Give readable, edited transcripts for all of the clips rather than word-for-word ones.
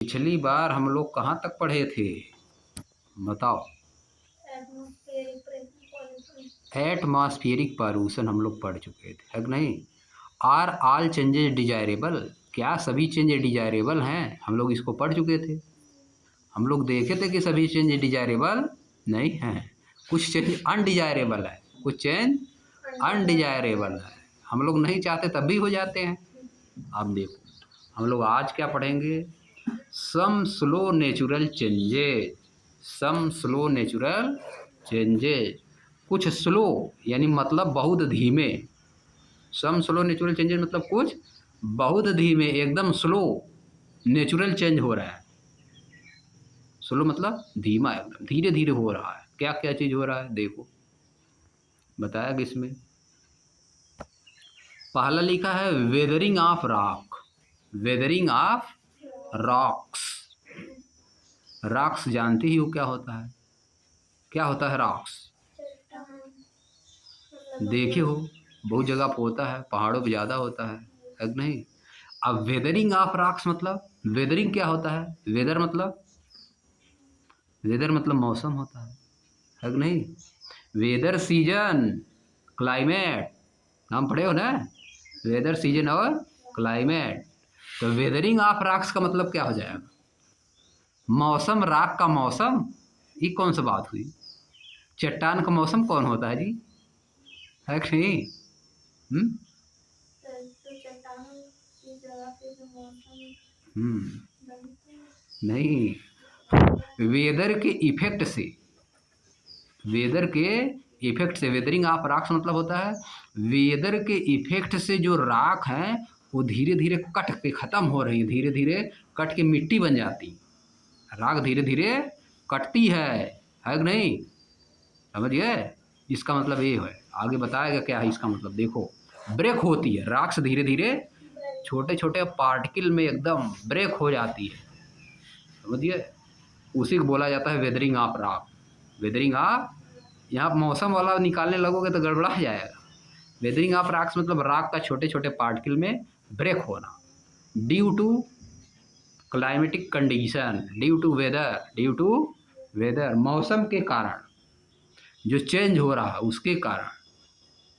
पिछली बार हम लोग कहाँ तक पढ़े थे बताओ? एटमॉस्फेरिक पॉल्यूशन हम लोग पढ़ चुके थे, है कि नहीं? Are all changes desirable? क्या सभी चेंज डिजायरेबल हैं? हम लोग इसको पढ़ चुके थे। हम लोग देखे थे कि सभी चेंज डिजायरेबल नहीं हैं, कुछ चेंज अनडिजायरेबल है, कुछ चेंज अनडिजायरेबल है। हम लोग नहीं चाहते तब भी हो जाते हैं। अब देखो हम लोग आज क्या पढ़ेंगे? सम स्लो नेचुरल चेंजेज। सम स्लो नेचुरल चेंजेज, कुछ स्लो यानी मतलब बहुत धीमे। सम स्लो नेचुरल चेंजेज मतलब कुछ बहुत धीमे, एकदम स्लो नेचुरल चेंज हो रहा है। स्लो मतलब धीमा, एकदम धीरे धीरे हो रहा है। क्या क्या चीज़ हो रहा है देखो, बताया कि इसमें पहला लिखा है weathering of rock. Weathering of rocks. Rocks जानती ही हो क्या होता है? क्या होता है रॉक्स? देखे हो बहुत जगह पे होता है, पहाड़ों पे ज़्यादा होता है कि नहीं? अब वेदरिंग ऑफ रॉक्स मतलब, वेदरिंग क्या होता है? वेदर मतलब, वेदर मतलब मौसम होता है कि नहीं? वेदर सीजन, क्लाइमेट, नाम पढ़े हो ना? वेदर सीजन और क्लाइमेट। तो वेदरिंग ऑफ रॉक्स का मतलब क्या हो जाएगा? मौसम, राख का मौसम। ये कौन सा बात हुई? चट्टान का मौसम कौन होता है जी? है कि नहीं? नहीं, वेदर के इफेक्ट से, वेदर के इफेक्ट से। वेदरिंग ऑफ रॉक्स मतलब होता है वेदर के इफेक्ट से जो राख है वो धीरे धीरे कट के ख़त्म हो रही है, धीरे धीरे कट के मिट्टी बन जाती। राख धीरे धीरे कटती है कि नहीं? समझ गए? इसका मतलब ये है। आगे बताएगा क्या है इसका मतलब, देखो ब्रेक होती है राख से, धीरे धीरे छोटे छोटे पार्टिकल में एकदम ब्रेक हो जाती है। समझिए, उसी को बोला जाता है weathering of rock. Weathering of, यहाँ मौसम वाला निकालने लगोगे तो गड़बड़ा जाएगा। वेदरिंग ऑफ रॉक्स मतलब रॉक का छोटे छोटे पार्टिकल में ब्रेक होना, due to climatic condition, due to weather, due to weather, मौसम के कारण जो चेंज हो रहा है उसके कारण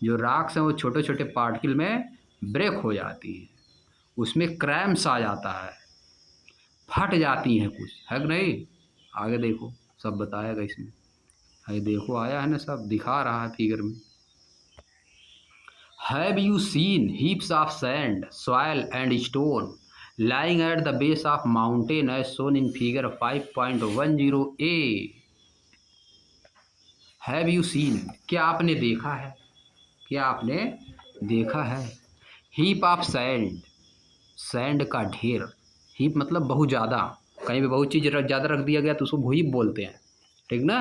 जो रॉक्स हैं वो छोटे छोटे पार्टिकल में ब्रेक हो जाती है, उसमें क्रैम्प्स आ जाता है, फट जाती हैं कुछ, है कि नहीं? आगे देखो सब बताएगा इसमें। ये देखो आया है ना, सब दिखा रहा है फिगर में। Have you seen heaps of sand, soil and stone lying at the base of mountain as shown in figure 5.10a? Have you seen, क्या आपने देखा है? क्या आपने देखा है? हीप ऑफ सैंड, सैंड का ढेर। हीप मतलब बहुत ज़्यादा, कहीं भी बहुत चीज़ ज़्यादा रख दिया गया तो उसको हीप बोलते हैं, ठीक ना?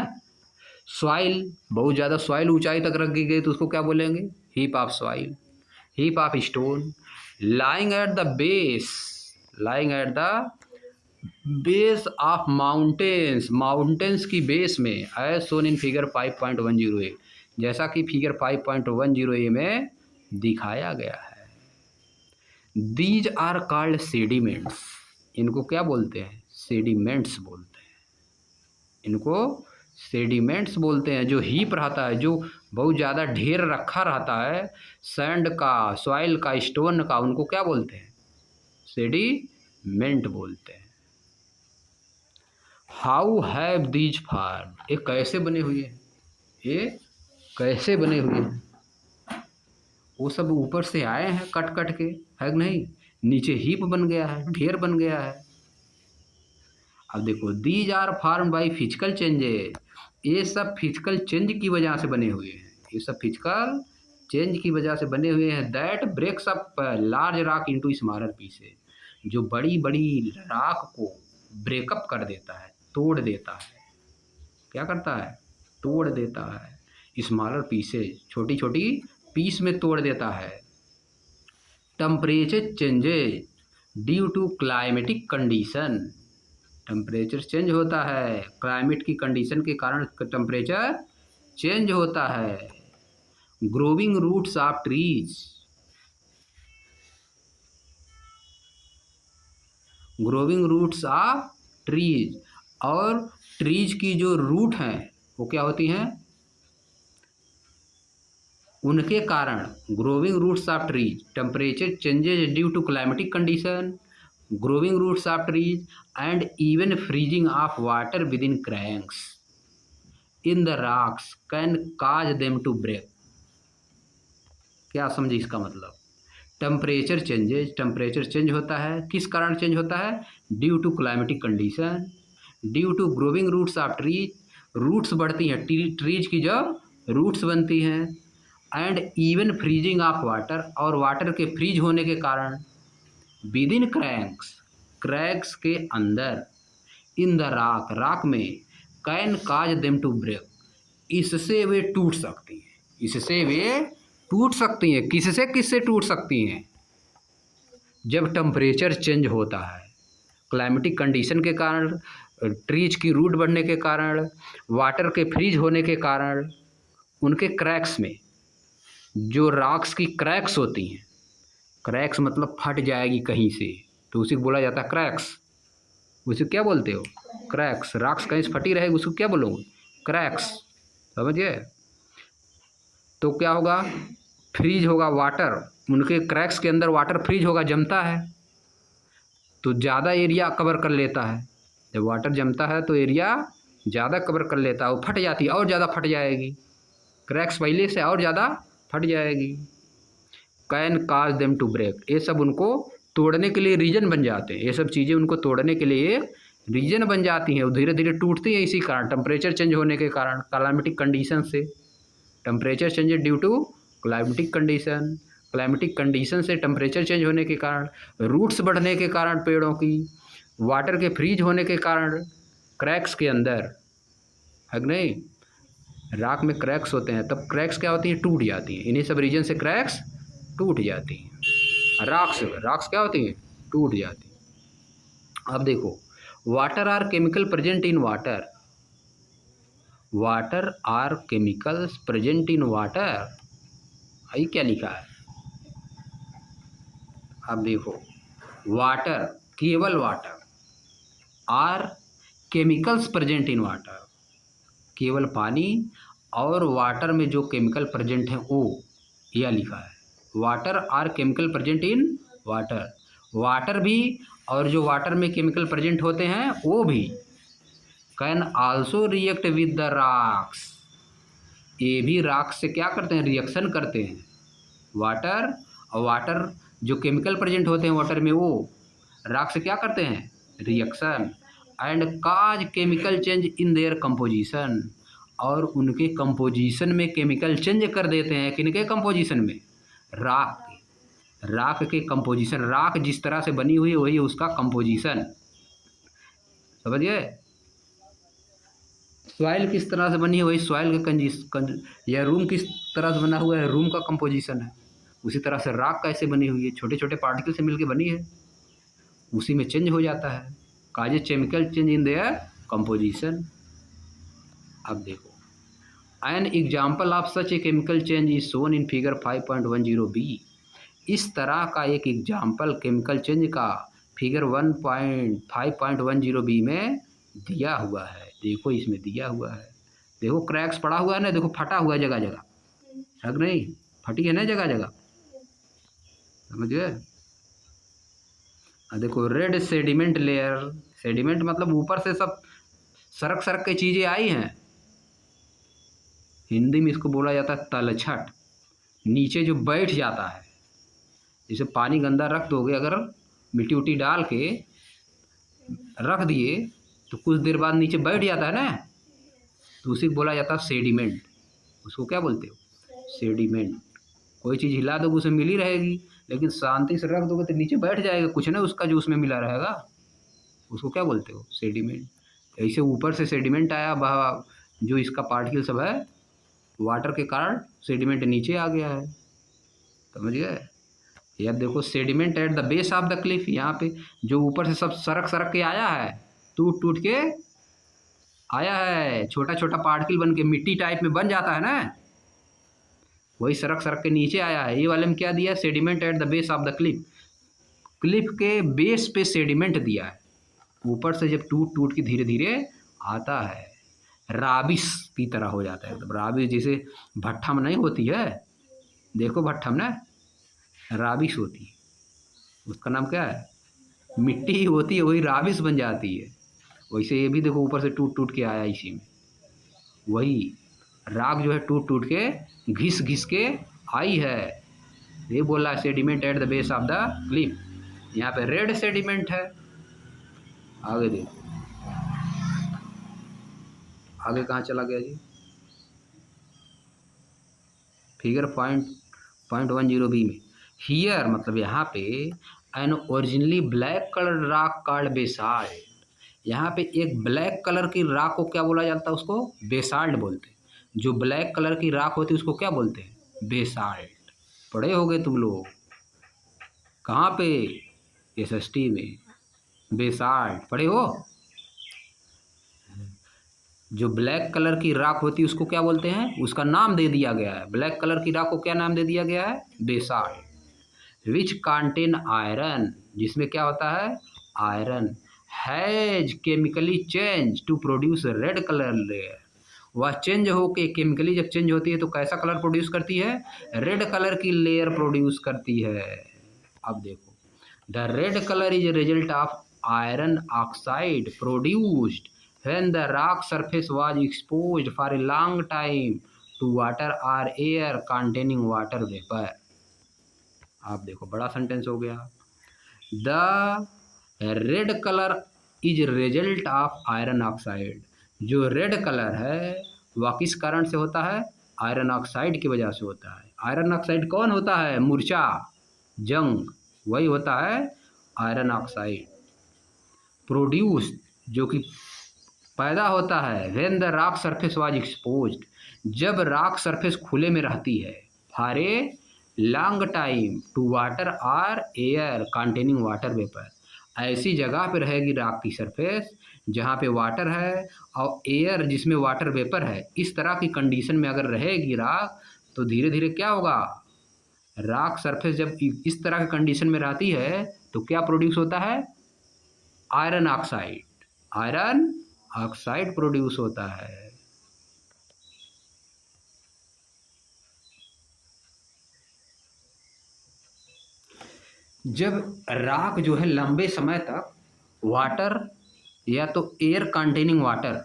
सॉइल, बहुत ज़्यादा सॉइल ऊंचाई तक रख दी गई तो उसको क्या बोलेंगे? Heap of soil. Heap of stone, lying at the base, lying at the base of mountains, mountains की बेस में, as shown in figure 5.10a, जैसा कि फिगर 5.10a में दिखाया गया है। दीज आर कॉल्ड सेडिमेंट्स, इनको क्या बोलते हैं? सेडिमेंट्स बोलते हैं। इनको सेडिमेंट्स बोलते हैं। जो हीप रहता है, जो बहुत ज़्यादा ढेर रखा रहता है सैंड का, सॉइल का, स्टोन का, उनको क्या बोलते हैं? सेडिमेंट बोलते हैं। हाउ हैव दीज फार्म, ये कैसे बने हुए हैं? ये कैसे बने हुए हैं? वो सब ऊपर से आए हैं कट कट के, है कि नहीं? नीचे हीप बन गया है, ढेर बन गया है। अब देखो these are formed by physical changes, ये सब फिजिकल चेंज की वजह से बने हुए हैं। ये सब फिजिकल चेंज की वजह से बने हुए हैं। That breaks up large rock into smaller pieces, जो बड़ी बड़ी रॉक को ब्रेकअप कर देता है, तोड़ देता है। क्या करता है? तोड़ देता है। स्मॉलर पीसेस, छोटी छोटी पीस में तोड़ देता है। Temperature changes due to climatic condition, temperature change होता है, क्लाइमेट की कंडीशन के कारण टेम्परेचर चेंज होता है। Growing roots of trees, growing roots of trees, और ट्रीज की जो रूट हैं वो क्या होती हैं, उनके कारण growing roots of trees temperature changes due to climatic condition, growing roots of trees and even freezing of water within cracks in the rocks can cause them to break. क्या समझे इसका मतलब, टेम्परेचर चेंजेज, टेम्परेचर चेंज होता है, किस कारण change होता है, due to climatic condition, due to growing roots of trees, roots बढ़ती हैं ट्रीज की जब रूट्स बनती हैं, and even freezing of water, और वाटर के फ्रीज होने के कारण, विद इन क्रैंक्स, क्रैक्स के अंदर, इन द रॉक, रॉक में, can cause them to break, इससे वे टूट सकती हैं, इससे वे टूट सकती हैं, किससे किससे टूट सकती हैं, जब टेम्परेचर चेंज होता है, क्लाइमेटिक कंडीशन के कारण, ट्रीज की रूट बढ़ने के कारण, वाटर के फ्रीज होने के कारण, उनके क्रैक्स में, जो रॉक्स की क्रैक्स होती हैं, क्रैक्स मतलब फट जाएगी कहीं से तो उसे बोला जाता है क्रैक्स, उसे क्या बोलते हो, क्रैक्स, रॉक्स कहीं से फटी रहेगी उसको क्या बोलोगे, क्रैक्स, समझ गए। तो क्या होगा, फ्रीज होगा वाटर, उनके क्रैक्स के अंदर वाटर फ्रीज होगा, जमता है तो ज़्यादा एरिया कवर कर लेता है, जब वाटर जमता है तो एरिया ज़्यादा कवर कर लेता है, वो फट जाती है और ज़्यादा फट जाएगी, क्रैक्स पहले से और ज़्यादा फट जाएगी, can cause them to break, ये सब उनको तोड़ने के लिए रीजन बन जाते हैं, ये सब चीज़ें उनको तोड़ने के लिए रीजन बन जाती हैं, वो धीरे धीरे टूटती हैं इसी कारण, टेम्परेचर चेंज होने के कारण, क्लाइमेटिक कंडीशन से, temperature change due to climatic condition, climatic condition से टेम्परेचर चेंज होने के कारण, रूट्स बढ़ने के कारण पेड़ों की, वाटर के फ्रीज होने के कारण, क्रैक्स के अंदर है कि नहीं, राख में क्रैक्स होते हैं, तब क्रैक्स क्या होती हैं, टूट जाती हैं, इन्हीं सब रीजन से क्रैक्स टूट जाती हैं, राक्स क्या होती हैं, टूट जाती हैं। अब देखो, water or chemical present in water, water or chemicals present in water, ये क्या लिखा है, अब देखो, वाटर, केवल water, or chemicals present in water, केवल पानी, और वाटर में जो केमिकल प्रेजेंट है वो, यह लिखा है, water or chemical present in water, water भी और जो वाटर में केमिकल प्रेजेंट होते हैं वो भी, can also react with the rocks, ये भी रॉक्स से क्या करते हैं, रिएक्शन करते हैं, वाटर, और वाटर जो केमिकल प्रेजेंट होते हैं वाटर में वो रॉक से क्या करते हैं, reaction, and cause chemical change in their composition, और उनके कंपोजिशन में केमिकल चेंज कर देते हैं, किनके कंपोजिशन में, राख के कंपोजिशन, राख जिस तरह से बनी हुई है वही उसका कंपोजिशन, समझ गए, सॉइल किस तरह से बनी है वही सॉइल का या रूम किस तरह से बना हुआ है रूम का कंपोजिशन है, उसी तरह से राख कैसे बनी हुई है, छोटे छोटे पार्टिकल से मिलकर बनी है, उसी में चेंज हो जाता है, काजे chemical change in their composition. अब देखो, an example of such a chemical change is shown in figure 5.10b, इस तरह का एक एग्जाम्पल केमिकल चेंज का फिगर 5.10b में दिया हुआ है, देखो इसमें दिया हुआ है, देखो क्रैक्स पड़ा हुआ है ना, देखो फटा हुआ है जगह जगह, है नहीं, फटी है ना जगह जगह, समझ गए। देखो रेड सेडिमेंट लेयर, सेडिमेंट मतलब ऊपर से सब सरक सरक के चीज़ें आई हैं, हिंदी में इसको बोला जाता है तलछट, नीचे जो बैठ जाता है, जैसे पानी गंदा रख दोगे अगर मिट्टी उट्टी डाल के रख दिए तो कुछ देर बाद नीचे बैठ जाता है ना, तो उसी को बोला जाता है सेडिमेंट, उसको क्या बोलते हो, सेडिमेंट, कोई चीज़ हिला दोगे उसमें मिली रहेगी, लेकिन शांति से रख दोगे तो नीचे बैठ जाएगा कुछ ना उसका जो उसमें मिला रहेगा, उसको क्या बोलते हो, सेडिमेंट। ऐसे ऊपर से सेडिमेंट आया, जो इसका पार्टिकल सब है वाटर के कारण सेडिमेंट नीचे आ गया है, समझ गए। यार देखो, sediment eight the base of the Cliff, यहाँ पे जो ऊपर से सब सरक सरक के आया है, टूट टूट के आया है, छोटा छोटा पार्टिकल बन के मिट्टी टाइप में बन जाता है ना, वही सरक सरक के नीचे आया है, ये वाले में क्या दिया, sediment eight the base of the Cliff, Cliff के बेस पे सेडिमेंट दिया है, ऊपर से जब टूट टूट के धीरे धीरे आता है, राबिस की तरह हो जाता है। एकदम राबिस जैसे भट्ठा में नहीं होती है, देखो भट्ठा में ना राबिस होती है, उसका नाम क्या है, मिट्टी ही होती है, वही राबिस बन जाती है। वैसे ये भी देखो ऊपर से टूट टूट के आया इसी में, वही राख जो है टूट टूट के घिस घिस के आई है। ये बोला है sediment eight the base of the Cliff, यहाँ पे रेड सेडिमेंट है। आगे देखो, आगे कहाँ चला गया जी, फिगर 0.10b में। हियर मतलब यहाँ पे an originally black colour rock called basalt, यहाँ पे एक ब्लैक कलर की राख को क्या बोला जाता है, उसको बेसाल्ट बोलते हैं। जो ब्लैक कलर की राख होती है उसको क्या बोलते हैं, बेसाल्ट। पढ़े होगे तुम लोग, कहाँ पे, एसएसटी में, बेसाल्ट पढ़े हो। जो ब्लैक कलर की राख होती है उसको क्या बोलते हैं, उसका नाम दे दिया गया है, ब्लैक कलर की राख को क्या नाम दे दिया गया है, बेसाल्ट। विच कंटेन आयरन, जिसमें क्या होता है, iron. Has chemically change to produce red colour layer, वह चेंज होके केमिकली जब चेंज होती है तो कैसा कलर प्रोड्यूस करती है, रेड कलर की लेयर प्रोड्यूस करती है। अब देखो, the red colour is result of iron oxide produced when the rock surface was exposed for a long time to water or air containing water vapor। आप देखो बड़ा सेंटेंस हो गया। The red colour is result of iron oxide, जो red colour है वह किस कारण से होता है, आयरन ऑक्साइड की वजह से होता है। आयरन ऑक्साइड कौन होता है, मूर्छा, जंग, वही होता है आयरन ऑक्साइड। प्रोड्यूस, जो कि पैदा होता है, when the rock surface was exposed, जब रॉक सरफेस खुले में रहती है, for a long time to water और एयर कंटेनिंग वाटर वेपर, ऐसी जगह पे रहेगी रॉक की सरफेस जहाँ पे वाटर है और एयर जिसमें वाटर वेपर है। इस तरह की कंडीशन में अगर रहेगी रॉक तो धीरे धीरे क्या होगा, रॉक सरफेस जब इस तरह की कंडीशन में रहती है तो क्या प्रोड्यूस होता है, iron oxide, iron oxide produce होता है। जब राख जो है लंबे समय तक वाटर या तो एयर कंटेनिंग वाटर,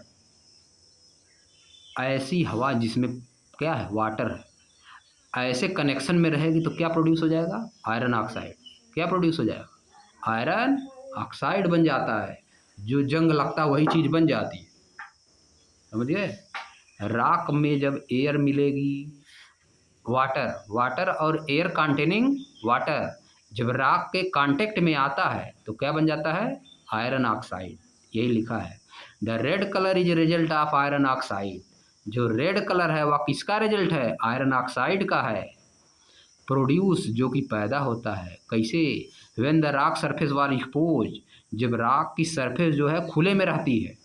ऐसी हवा जिसमें क्या है, वाटर है, ऐसे कनेक्शन में रहेगी तो क्या प्रोड्यूस हो जाएगा, आयरन ऑक्साइड। क्या प्रोड्यूस हो जाएगा, आयरन ऑक्साइड बन जाता है। जो जंग लगता है वही चीज़ बन जाती है, समझिए। राख में जब एयर मिलेगी, वाटर और एयर कंटेनिंग वाटर जब राख के कांटेक्ट में आता है तो क्या बन जाता है, आयरन ऑक्साइड। यही लिखा है, the red colour is result of iron oxide, जो रेड कलर है वह किसका रिजल्ट है, आयरन ऑक्साइड का है। प्रोड्यूस, जो कि पैदा होता है, कैसे, when the rock surface was expose, जब रॉक की सरफेस जो है खुले में रहती है,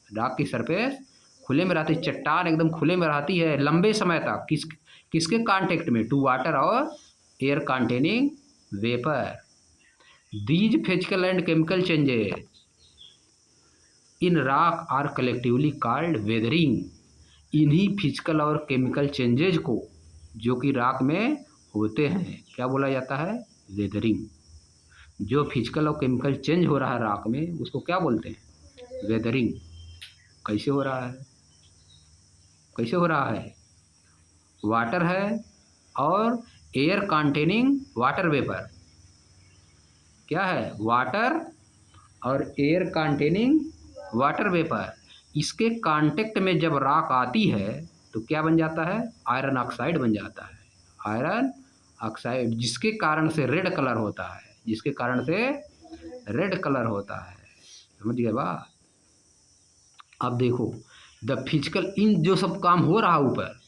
रॉक की सरफेस खुले में रहती है, चट्टान एकदम खुले में रहती है लंबे समय तक, किसके कांटेक्ट में, टू वाटर और air containing vapour. These physical and chemical changes in rock are collectively called weathering, इन्हीं फिजिकल और केमिकल चेंजेज को जो कि रॉक में होते हैं क्या बोला जाता है, वेदरिंग। जो फिजिकल और केमिकल चेंज हो रहा है रॉक में उसको क्या बोलते हैं, वेदरिंग। कैसे हो रहा है, कैसे हो रहा है, वाटर है और एयर कंटेनिंग वाटर वेपर, क्या है, वाटर और एयर कंटेनिंग वाटर वेपर, इसके कांटेक्ट में जब रॉक आती है तो क्या बन जाता है, आयरन ऑक्साइड बन जाता है, आयरन ऑक्साइड, जिसके कारण से रेड कलर होता है, जिसके कारण से रेड कलर होता है। समझ गए बात। अब देखो द फिजिकल, इन जो सब काम हो रहा ऊपर,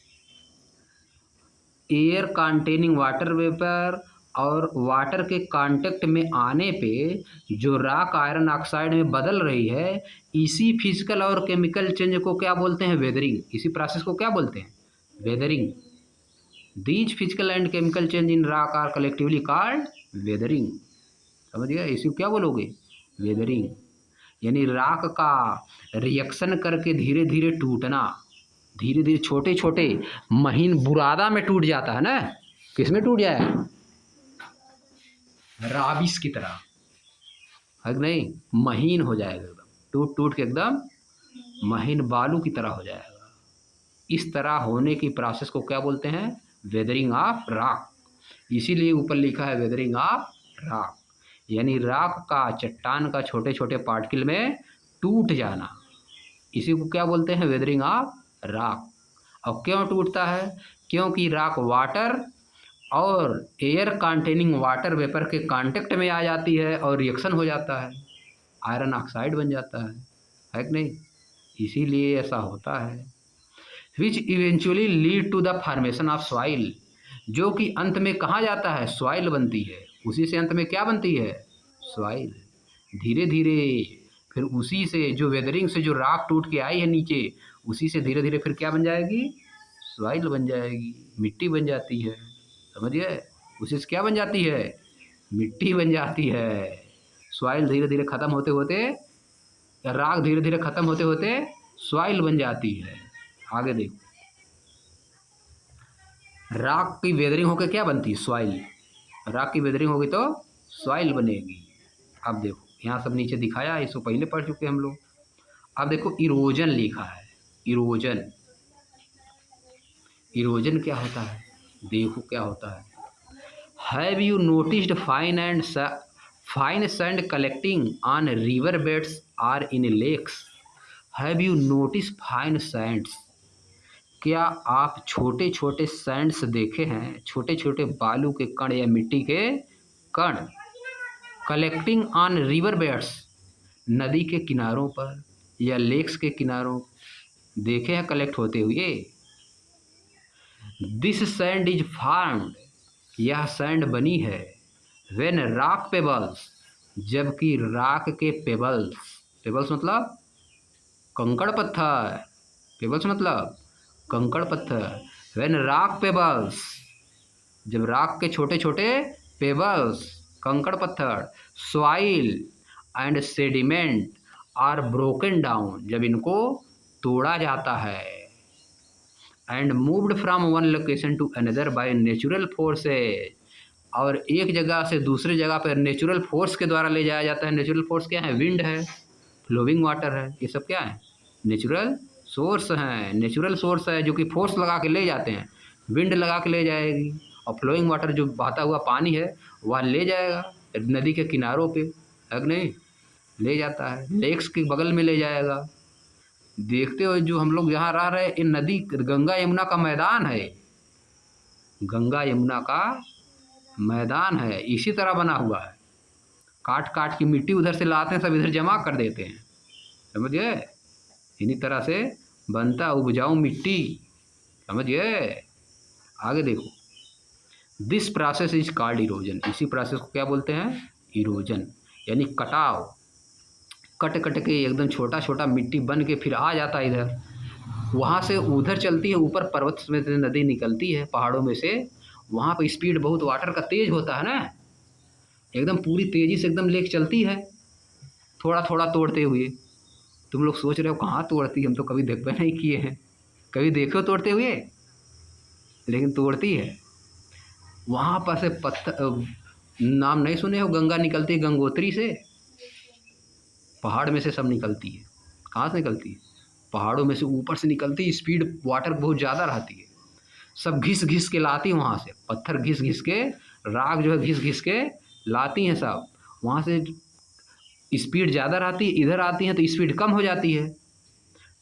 एयर कंटेनिंग वाटर वेपर और वाटर के कांटेक्ट में आने पे जो रॉक आयरन ऑक्साइड में बदल रही है, इसी फिजिकल और केमिकल चेंज को क्या बोलते हैं, वेदरिंग। इसी प्रोसेस को क्या बोलते हैं, weathering. These physical and chemical change in rock are collectively called weathering. समझ गए? इसी को क्या बोलोगे? वेदरिंग। यानी राख का रिएक्शन करके धीरे धीरे टूटना, धीरे धीरे छोटे छोटे महीन बुरादा में टूट जाता है ना। किस में टूट जाए? राबिस की तरह, है कि नहीं? महीन हो जाएगा एकदम, टूट टूट के एकदम महीन बालू की तरह हो जाएगा। इस तरह होने की प्रोसेस को क्या बोलते हैं? Weathering of rock. इसीलिए ऊपर लिखा है वेदरिंग ऑफ रॉक, यानी रॉक का, चट्टान का छोटे छोटे पार्टिकल में टूट जाना, इसी को क्या बोलते हैं? Weathering of rock. और क्यों टूटता है? क्योंकि रॉक वाटर और एयर कंटेनिंग वाटर वेपर के कांटेक्ट में आ जाती है और रिएक्शन हो जाता है, आयरन ऑक्साइड बन जाता है कि नहीं? इसीलिए ऐसा होता है। Which eventually lead to the formation of soil, जो कि अंत में कहाँ जाता है? सॉइल बनती है। उसी से अंत में क्या बनती है? सॉइल। धीरे धीरे फिर उसी से जो वेदरिंग से जो रॉक टूट के आई है नीचे, उसी से धीरे धीरे फिर क्या बन जाएगी? सॉइल बन जाएगी, मिट्टी बन जाती है। समझिए? उसी से क्या बन जाती है? मिट्टी बन जाती है। सॉइल धीरे धीरे ख़त्म होते होते, राख धीरे धीरे ख़त्म होते होते सॉइल बन जाती है। आगे देखो, राख की वेदरिंग होकर क्या बनती है? सॉइल। राख की वेदरिंग होगी तो सॉइल बनेगी। अब देखो यहाँ सब नीचे दिखाया है, इसको पहले पढ़ चुके हम लोग। अब देखो इरोजन लिखा है। इरोजन, इरोजन क्या होता है? देखो क्या होता है। Have you noticed fine sand collecting on river beds or in lakes? Have you notice fine sands? क्या आप छोटे छोटे सैंड्स देखे हैं? छोटे छोटे बालू के कण या मिट्टी के कण कलेक्टिंग ऑन रिवर बेड्स, नदी के किनारों पर या लेक्स के किनारों देखे हैं कलेक्ट होते हुए? दिस सैंड इज फार्म्ड, यह सैंड बनी है। व्हेन रॉक पेबल्स, जबकि राख के पेबल्स, पेबल्स मतलब कंकड़ पत्थर, पेबल्स मतलब कंकड़ पत्थर। व्हेन रॉक पेबल्स, जब राख के छोटे छोटे पेबल्स, कंकड़ पत्थर, soil and sediment are broken down, जब इनको तोड़ा जाता है, and moved from one location to another by natural forces, और एक जगह से दूसरे जगह पर नेचुरल फोर्स के द्वारा ले जाया जाता है। नेचुरल फोर्स क्या है? विंड है, फ्लोविंग वाटर है, ये सब क्या है? नेचुरल सोर्स हैं। नेचुरल सोर्स है जो कि फोर्स लगा के ले जाते हैं। विंड लगा के ले जाएगी, और फ्लोइंग वाटर जो बहता हुआ पानी है वह ले जाएगा नदी के किनारों पे, है कि नहीं? ले जाता है, लेक्स के बगल में ले जाएगा। देखते हो जो हम लोग जहाँ रह रहे हैं, ये नदी गंगा यमुना का मैदान है, गंगा यमुना का मैदान है, इसी तरह बना हुआ है। काट काट की मिट्टी उधर से लाते हैं, सब इधर जमा कर देते हैं, समझ गए? इन्हीं तरह से बनता उपजाऊ मिट्टी, समझ गए? आगे देखो, this process is called erosion, इसी प्रोसेस को क्या बोलते हैं? इरोजन। यानी कटाव, कट कट के एकदम छोटा छोटा मिट्टी बन के फिर आ जाता है इधर, वहाँ से उधर चलती है, ऊपर पर्वत में से नदी निकलती है पहाड़ों में से, वहाँ पर स्पीड बहुत वाटर का तेज होता है ना, एकदम पूरी तेज़ी से एकदम लेक चलती है, थोड़ा थोड़ा तोड़ते हुए। तुम लोग सोच रहे हो कहाँ तोड़ती है, हम तो कभी देखते नहीं किए हैं, कभी देखे हो तोड़ते हुए? लेकिन तोड़ती है। वहाँ पर से पत्थर, नाम नहीं सुने हो? गंगा निकलती है गंगोत्री से, पहाड़ में से सब निकलती है। कहाँ से निकलती है? पहाड़ों में से ऊपर से निकलती है, स्पीड वाटर बहुत ज़्यादा रहती है, सब घिस घिस के लाती है वहाँ से, पत्थर घिस घिस के, राख जो है घिस घिस के लाती हैं सब, वहाँ से स्पीड ज़्यादा रहती है, इधर आती हैं तो स्पीड कम हो जाती है।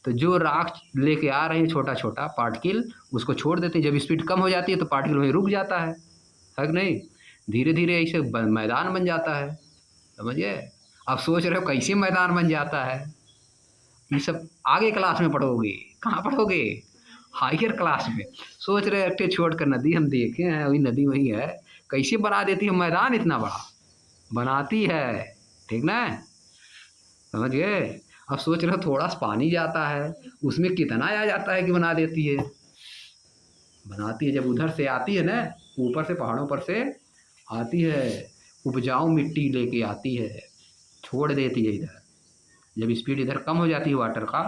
तो जो राख लेके आ रहे हैं छोटा छोटा पार्टिकल, उसको छोड़ देते हैं, जब स्पीड कम हो जाती है तो पार्टिकल वहीं रुक जाता है कि नहीं? धीरे धीरे ऐसे मैदान बन जाता है, समझिए? अब सोच रहे हो कैसे मैदान बन जाता है? ये सब आगे क्लास में पढ़ोगे। कहाँ पढ़ोगे? हायर क्लास में। सोच रहे अट्ठे छोड़ कर नदी हम देखे हैं, वही नदी वही है, कैसे बना देती है मैदान, इतना बड़ा बनाती है, ठीक ना? समझ गए? अब सोच रहे हो थोड़ा सा पानी जाता है, उसमें कितना आ जाता है कि बना देती है, बनाती है। जब उधर से आती है ना, ऊपर से पहाड़ों पर से आती है, उपजाऊ मिट्टी लेके आती है, छोड़ देती है इधर। जब स्पीड इधर कम हो जाती है वाटर का,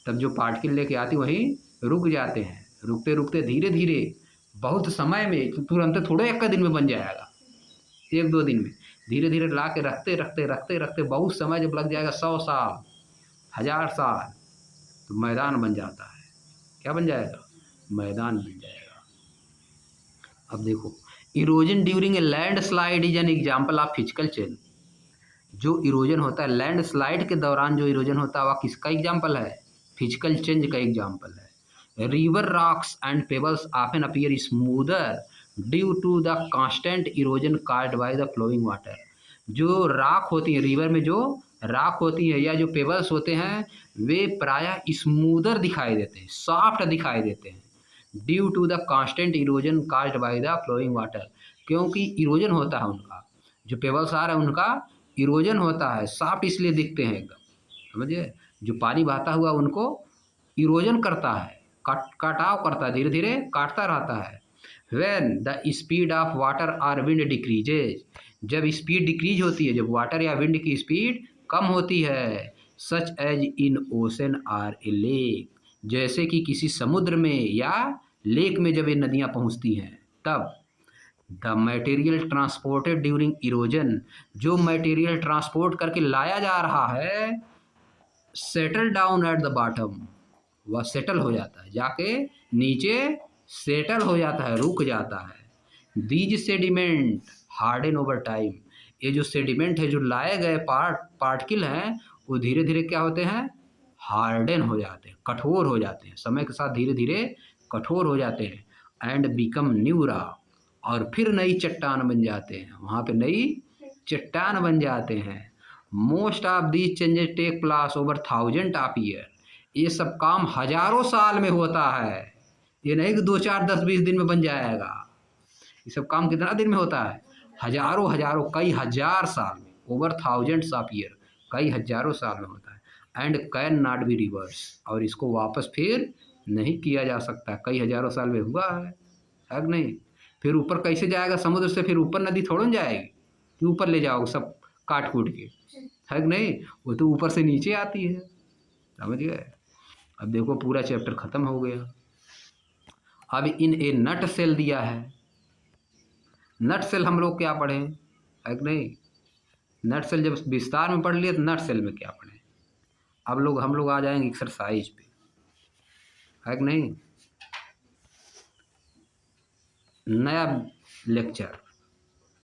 तब जो पार्टिकल लेके आती है वहीं रुक जाते हैं। रुकते रुकते धीरे धीरे बहुत समय में, तुरंत थोड़े एक दिन में बन जाएगा, 1-2 दिन में, धीरे धीरे ला के रखते रखते रखते रखते बहुत समय जब लग जाएगा, 100 साल, 1000 साल, तो मैदान बन जाता है। क्या बन जाएगा? मैदान बन जाएगा। अब देखो, erosion during a land slide is an example of physical change. जो इरोजन होता है लैंड स्लाइड के दौरान, जो इरोजन होता है वह किसका एग्जाम्पल है? फिजिकल चेंज का एग्जाम्पल है। River rocks and pebbles often appear smoother due to the constant erosion caused by the flowing water. जो राख होती है, रिवर में जो राख होती है या जो पेबल्स होते हैं, वे प्रायः स्मूदर दिखाई देते हैं, सॉफ्ट दिखाई देते हैं, due to the constant erosion caused by the flowing water. क्योंकि इरोजन होता है उनका, जो पेबल्स आ रहा है उनका इरोजन होता है, सॉफ्ट इसलिए दिखते हैं एकदम, समझिए। जो पानी बहता हुआ उनको इरोजन करता है, कटाव करता है, धीरे धीरे काटता रहता है। When the speed of water और विंड डिक्रीजेज, जब स्पीड डिक्रीज होती है, जब वाटर या विंड की स्पीड कम होती है, such as in ocean or a lake, जैसे कि किसी समुद्र में या लेक में जब ये नदियाँ पहुँचती हैं, तब the material transported during erosion, जो मटेरियल ट्रांसपोर्ट करके लाया जा रहा है, settle down at the bottom, वह सेटल हो जाता है, जाके नीचे सेटल हो जाता है, रुक जाता है। These sediment harden over time, ये जो सेडिमेंट है, जो लाए गए पार्टिकल हैं, वो धीरे धीरे क्या होते हैं? हार्डन हो जाते हैं, कठोर हो जाते हैं, समय के साथ धीरे धीरे कठोर हो जाते हैं। एंड बिकम न्यू रॉक, और फिर नई चट्टान बन जाते हैं, वहाँ पे नई चट्टान बन जाते हैं। Most of these changes take place over 1000 of year, ये सब काम हजारों साल में होता है, ये नहीं कि 2-4-10-20 दिन में बन जाएगा। ये सब काम कितना दिन में होता है? हजारों हजारों, कई हजार साल में, ओवर 1000 ऑफ ईयर, कई हजारों साल में होता है। And can not be reverse, और इसको वापस फिर नहीं किया जा सकता। कई हजारों साल में हुआ है कि नहीं? फिर ऊपर कैसे जाएगा? समुद्र से फिर ऊपर नदी थोड़ा न जाएगी कि ऊपर ले जाओगे सब काट कूट के, है कि नहीं? वो तो ऊपर से नीचे आती है, समझ गए? अब देखो पूरा चैप्टर खत्म हो गया। अब इन ए नट सेल दिया है। नट सेल हम लोग क्या पढ़े, है कि नहीं? नट सेल जब विस्तार में पढ़ लिए तो नट सेल में क्या पढ़े। अब हम लोग आ जाएंगे एक्सरसाइज पे, है कि नहीं? नया लेक्चर।